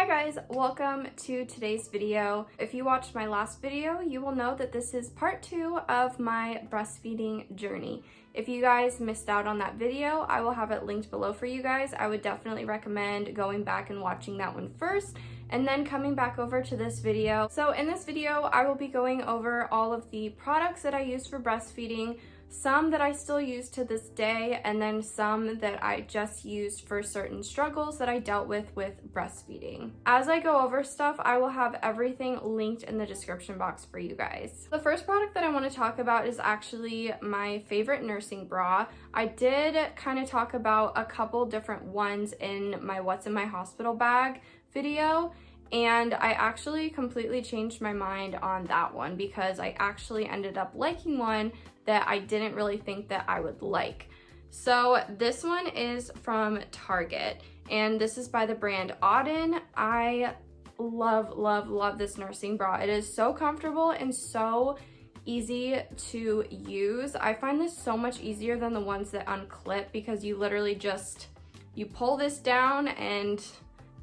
Hi guys, welcome to today's video. If you watched my last video, you will know that this is part 2 of my breastfeeding journey. If you guys missed out on that video, I will have it linked below for you guys. I would definitely recommend going back and watching that one first and then coming back over to this video. So in this video, I will be going over all of the products that I use for breastfeeding, some that I still use to this day, and then some that I just used for certain struggles that I dealt with breastfeeding. As I go over stuff, I will have everything linked in the description box for you guys. The first product that I want to talk about is actually my favorite nursing bra. I did kind of talk about a couple different ones in my What's in My Hospital bag video, and I actually completely changed my mind on that one because I actually ended up liking one that I didn't really think that I would like. So this one is from Target, and this is by the brand Auden. I love this nursing bra. It is so comfortable and so easy to use. I find this so much easier than the ones that unclip because you literally you pull this down and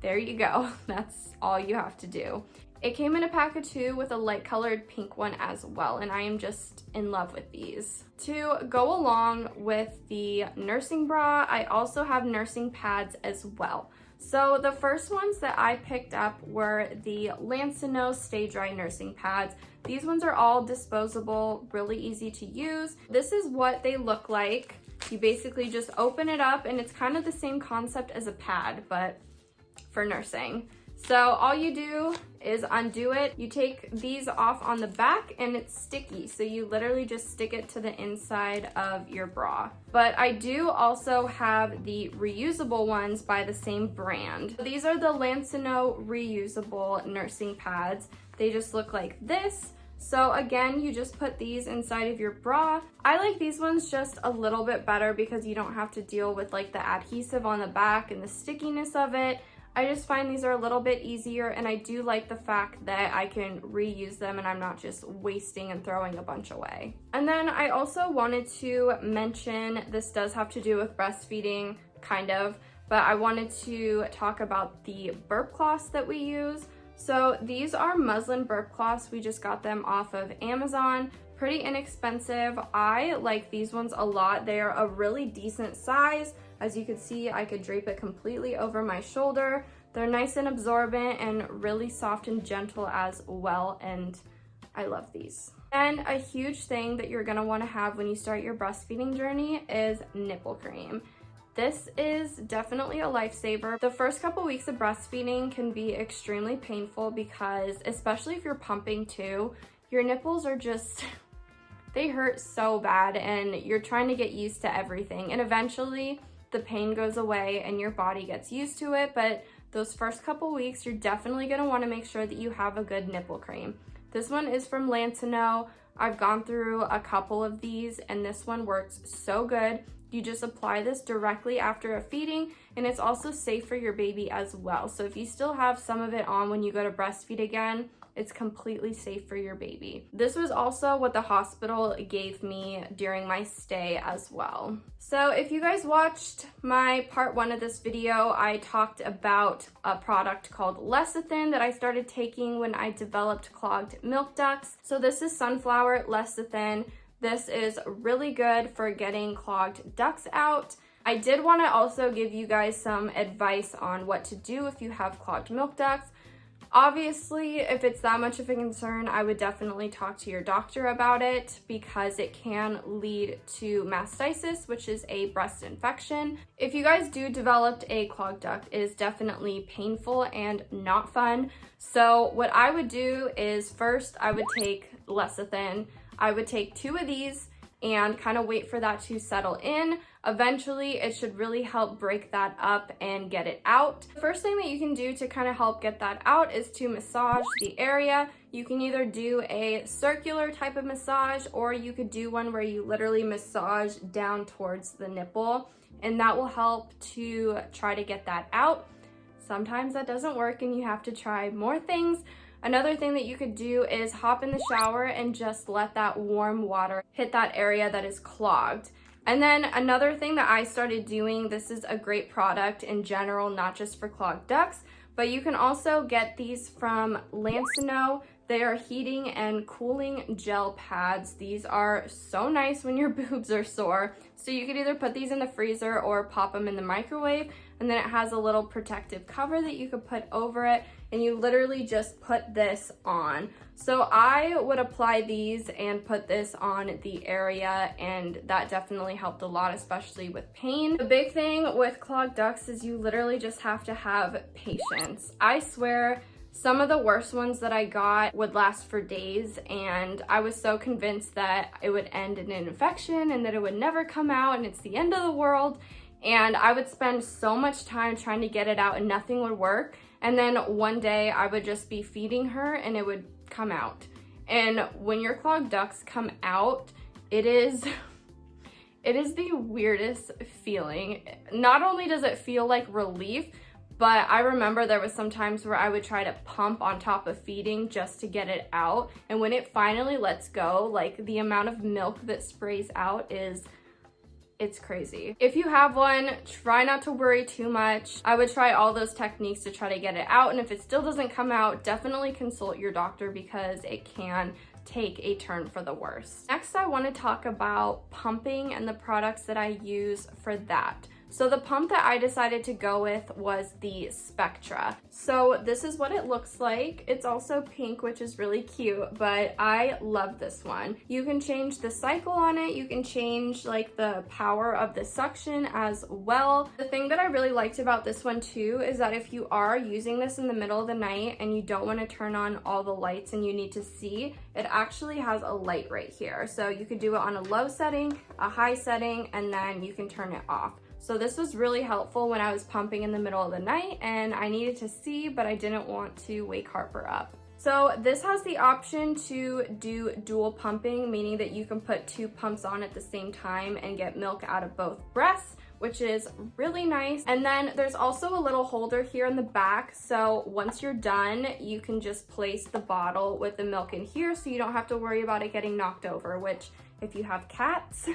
there you go. That's all you have to do. It came in a pack of 2 with a light colored pink one as well, and I am just in love with these. To go along with the nursing bra, I also have nursing pads as well. So the first ones that I picked up were the Lanolin Stay Dry nursing pads. These ones are all disposable, really easy to use. This is what they look like. You basically just open it up, and it's kind of the same concept as a pad, but for nursing. So all you do is undo it. You take these off on the back and it's sticky, so you literally just stick it to the inside of your bra. But I do also have the reusable ones by the same brand. These are the Lanolin reusable nursing pads. They just look like this. So again, you just put these inside of your bra. I like these ones just a little bit better because you don't have to deal with like the adhesive on the back and the stickiness of it. I just find these are a little bit easier, and I do like the fact that I can reuse them and I'm not just wasting and throwing a bunch away. And then I also wanted to mention, this does have to do with breastfeeding, kind of, but I wanted to talk about the burp cloths that we use. So these are Muslin burp cloths. We just got them off of Amazon. Pretty inexpensive. I like these ones a lot. They are a really decent size. As you can see, I could drape it completely over my shoulder. They're nice and absorbent and really soft and gentle as well, and I love these. And a huge thing that you're gonna wanna have when you start your breastfeeding journey is nipple cream. This is definitely a lifesaver. The first couple weeks of breastfeeding can be extremely painful because, especially if you're pumping too, your nipples are just, they hurt so bad and you're trying to get used to everything. And eventually the pain goes away and your body gets used to it, but those first couple weeks, you're definitely gonna wanna make sure that you have a good nipple cream. This one is from Lanolin. I've gone through a couple of these and this one works so good. You just apply this directly after a feeding, and it's also safe for your baby as well. So if you still have some of it on when you go to breastfeed again, it's completely safe for your baby. This was also what the hospital gave me during my stay as well. So if you guys watched my part 1 of this video, I talked about a product called Lecithin that I started taking when I developed clogged milk ducts. So this is sunflower lecithin. This is really good for getting clogged ducts out. I did want to also give you guys some advice on what to do if you have clogged milk ducts. Obviously, if it's that much of a concern, I would definitely talk to your doctor about it because it can lead to mastitis, which is a breast infection. If you guys do develop a clogged duct, it is definitely painful and not fun. So what I would do is first I would take Lecithin. I would take 2 of these and kind of wait for that to settle in. Eventually, it should really help break that up and get it out. The first thing that you can do to kind of help get that out is to massage the area. You can either do a circular type of massage, or you could do one where you literally massage down towards the nipple, and that will help to try to get that out. Sometimes that doesn't work and you have to try more things. Another thing that you could do is hop in the shower and just let that warm water hit that area that is clogged. And then another thing that I started doing, this is a great product in general, not just for clogged ducts, But you can also get these from Lanolin. They are heating and cooling gel pads. These are so nice when your boobs are sore. So you could either put these in the freezer or pop them in the microwave, and then it has a little protective cover that you could put over it, and you literally just put this on. So I would apply these and put this on the area, and that definitely helped a lot, especially with pain. The big thing with clogged ducts is you literally just have to have patience. I swear, some of the worst ones that I got would last for days, and I was so convinced that it would end in an infection and that it would never come out and it's the end of the world. And I would spend so much time trying to get it out and nothing would work. And then one day I would just be feeding her and it would come out. And when your clogged ducts come out, it is the weirdest feeling. Not only does it feel like relief, but I remember there was some times where I would try to pump on top of feeding just to get it out. And when it finally lets go, like the amount of milk that sprays out it's crazy. If you have one, try not to worry too much. I would try all those techniques to try to get it out. And if it still doesn't come out, definitely consult your doctor because it can take a turn for the worse. Next, I want to talk about pumping and the products that I use for that. So the pump that I decided to go with was the Spectra. So this is what it looks like. It's also pink, which is really cute, but I love this one. You can change the cycle on it. You can change like the power of the suction as well. The thing that I really liked about this one too is that if you are using this in the middle of the night and you don't want to turn on all the lights and you need to see, it actually has a light right here. So you could do it on a low setting, a high setting, and then you can turn it off. So this was really helpful when I was pumping in the middle of the night and I needed to see, but I didn't want to wake Harper up. So this has the option to do dual pumping, meaning that you can put 2 pumps on at the same time and get milk out of both breasts, which is really nice. And then there's also a little holder here in the back. So once you're done, you can just place the bottle with the milk in here so you don't have to worry about it getting knocked over, which if you have cats,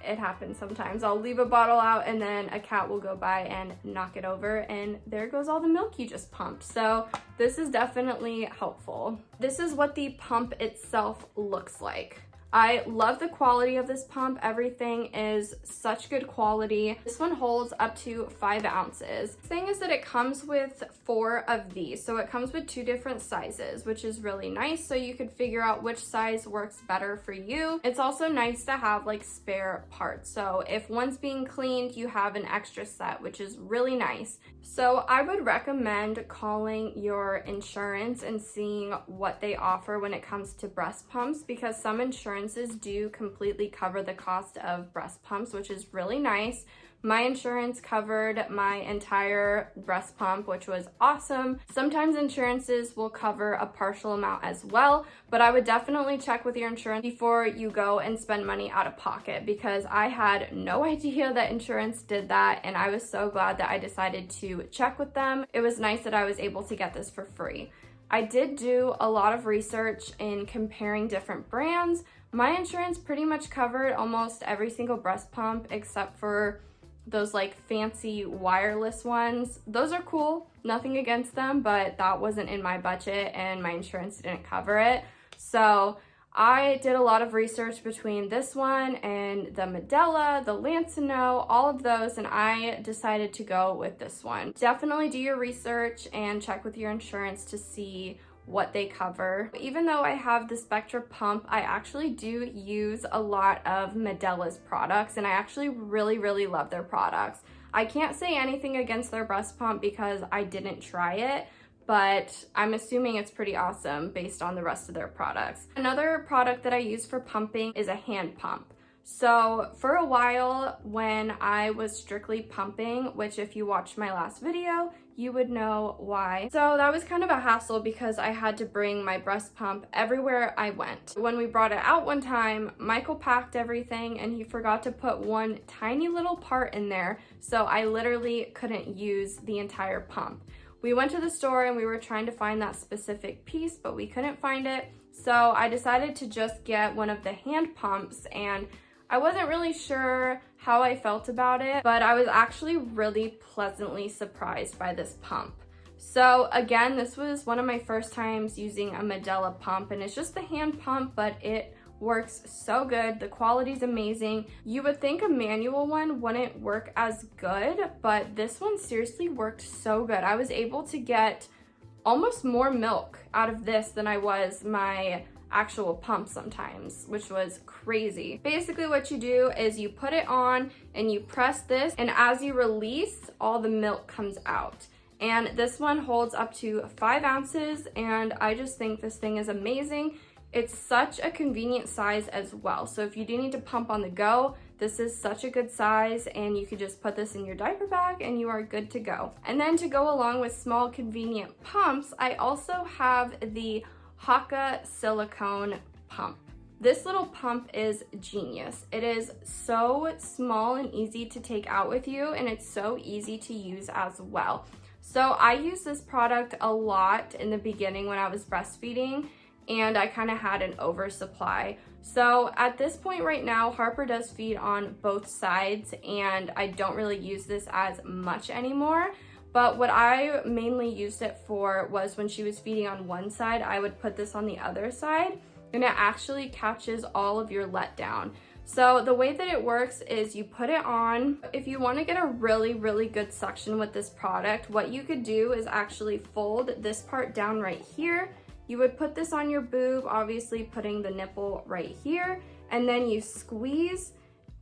it happens sometimes. I'll leave a bottle out and then a cat will go by and knock it over and there goes all the milk you just pumped. So this is definitely helpful. This is what the pump itself looks like. I love the quality of this pump. Everything is such good quality. This one holds up to 5 ounces. The thing is that it comes with 4 of these. So it comes with 2 different sizes, which is really nice. So you could figure out which size works better for you. It's also nice to have like spare parts. So if one's being cleaned, you have an extra set, which is really nice. So I would recommend calling your insurance and seeing what they offer when it comes to breast pumps, because some insurances do completely cover the cost of breast pumps, which is really nice. My insurance covered my entire breast pump, which was awesome. Sometimes insurances will cover a partial amount as well, but I would definitely check with your insurance before you go and spend money out of pocket, because I had no idea that insurance did that, and I was so glad that I decided to check with them. It was nice that I was able to get this for free. I did do a lot of research in comparing different brands. My insurance pretty much covered almost every single breast pump except for those like fancy wireless ones. Those are cool, nothing against them, but that wasn't in my budget and my insurance didn't cover it. So I did a lot of research between this one and the Medela, the Lanolin, all of those, and I decided to go with this one. Definitely do your research and check with your insurance to see what they cover. Even though I have the Spectra pump, I actually do use a lot of Medela's products, and I actually really love their products. I can't say anything against their breast pump because I didn't try it, but I'm assuming it's pretty awesome based on the rest of their products. Another product that I use for pumping is a hand pump. So for a while when I was strictly pumping, which if you watched my last video, you would know why. So that was kind of a hassle because I had to bring my breast pump everywhere I went. When we brought it out one time, Michael packed everything and he forgot to put one tiny little part in there, so I literally couldn't use the entire pump. We went to the store and we were trying to find that specific piece, but we couldn't find it. So I decided to just get one of the hand pumps, and I wasn't really sure how I felt about it, but I was actually really pleasantly surprised by this pump. So again, this was one of my first times using a Medela pump, and it's just the hand pump, but it works so good. The quality's amazing. You would think a manual one wouldn't work as good, but this one seriously worked so good. I was able to get almost more milk out of this than I was my actual pump sometimes, which was crazy. Basically what you do is you put it on and you press this, and as you release, all the milk comes out. And this one holds up to 5 ounces, and I just think this thing is amazing. It's such a convenient size as well. So if you do need to pump on the go, this is such a good size, and you could just put this in your diaper bag and you are good to go. And then to go along with small convenient pumps, I also have the Haakaa silicone pump. This little pump is genius. It is so small and easy to take out with you, and it's so easy to use as well. So I used this product a lot in the beginning when I was breastfeeding, and I kind of had an oversupply. So at this point right now, Harper does feed on both sides, and I don't really use this as much anymore. But what I mainly used it for was when she was feeding on one side, I would put this on the other side, and it actually catches all of your letdown. So the way that it works is you put it on. If you want to get a really, really good suction with this product, what you could do is actually fold this part down right here. You would put this on your boob, obviously putting the nipple right here, and then you squeeze,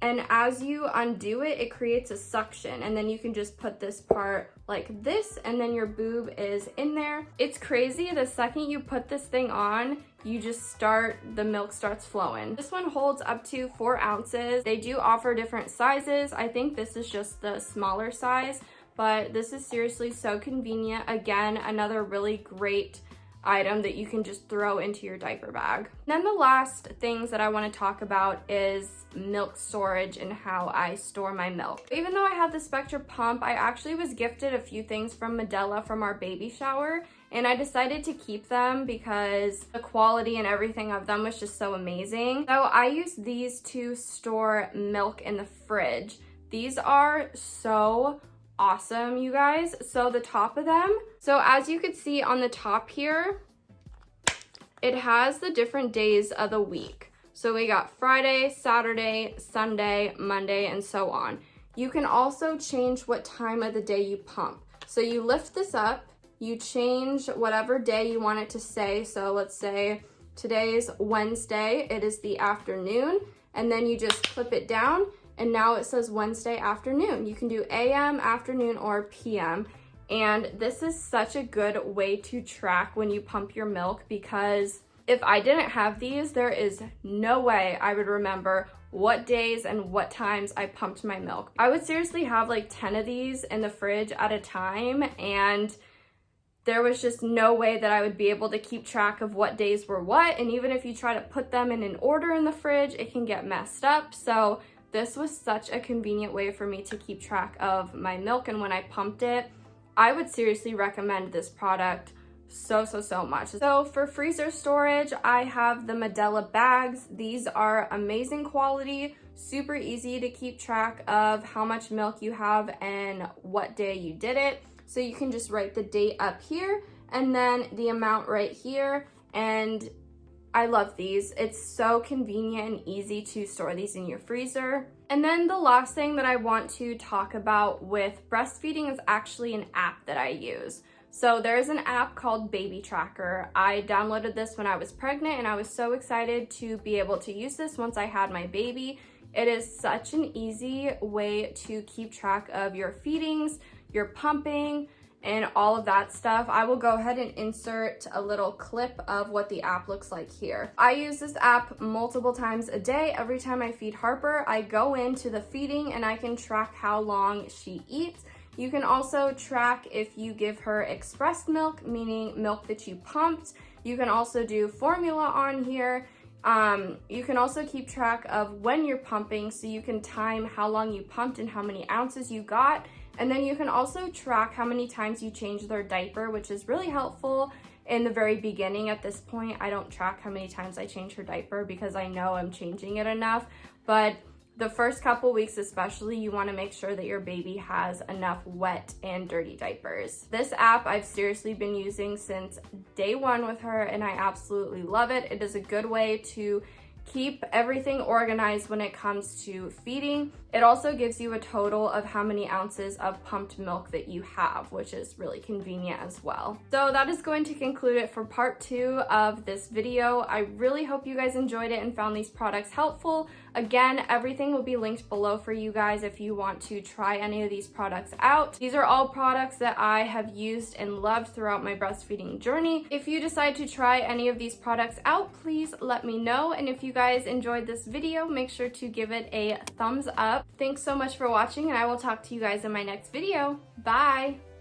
and as you undo it, it creates a suction, and then you can just put this part like this, and then your boob is in there. It's crazy. The second you put this thing on, the milk starts flowing. This one holds up to 4 ounces. They do offer different sizes. I think this is just the smaller size, but this is seriously so convenient. Again, another really great item that you can just throw into your diaper bag. Then the last things that I want to talk about is milk storage and how I store my milk. Even though I have the Spectra pump, I actually was gifted a few things from Medela from our baby shower, and I decided to keep them because the quality and everything of them was just so amazing. So I use these to store milk in the fridge. These are so awesome, you guys. So the top of them, so as you can see on the top here, it has the different days of the week. So we got Friday, Saturday, Sunday, Monday, and so on. You can also change what time of the day you pump. So you lift this up, you change whatever day you want it to say. So let's say today's Wednesday, it is the afternoon, and then you just clip it down, and now it says Wednesday afternoon. You can do AM, afternoon, or PM. And this is such a good way to track when you pump your milk, because if I didn't have these, there is no way I would remember what days and what times I pumped my milk. I would seriously have like 10 of these in the fridge at a time, and there was just no way that I would be able to keep track of what days were what. And even if you try to put them in an order in the fridge, it can get messed up. So this was such a convenient way for me to keep track of my milk. And when I pumped it, I would seriously recommend this product so much. So for freezer storage, I have the Medela bags. These are amazing quality, super easy to keep track of how much milk you have and what day you did it. So you can just write the date up here and then the amount right here. And I love these. It's so convenient and easy to store these in your freezer. And then the last thing that I want to talk about with breastfeeding is actually an app that I use. So there's an app called Baby Tracker. I downloaded this when I was pregnant, and I was so excited to be able to use this once I had my baby. It is such an easy way to keep track of your feedings, your pumping, and all of that stuff. I will go ahead and insert a little clip of what the app looks like here. I use this app multiple times a day. Every time I feed Harper, I go into the feeding and I can track how long she eats. You can also track if you give her expressed milk, meaning milk that you pumped. You can also do formula on here. You can also keep track of when you're pumping, so you can time how long you pumped and how many ounces you got. And then you can also track how many times you change their diaper, which is really helpful in the very beginning. At this point, I don't track how many times I change her diaper because I know I'm changing it enough. But The first couple weeks especially, you want to make sure that your baby has enough wet and dirty diapers. This app I've seriously been using since day one with her, and I absolutely love it. It is a good way to keep everything organized when it comes to feeding. It also gives you a total of how many ounces of pumped milk that you have, which is really convenient as well. So that is going to conclude it for part 2 of this video. I really hope you guys enjoyed it and found these products helpful. Again, everything will be linked below for you guys if you want to try any of these products out. These are all products that I have used and loved throughout my breastfeeding journey. If you decide to try any of these products out, please let me know. And if you guys enjoyed this video, make sure to give it a thumbs up. Thanks so much for watching, and I will talk to you guys in my next video. Bye!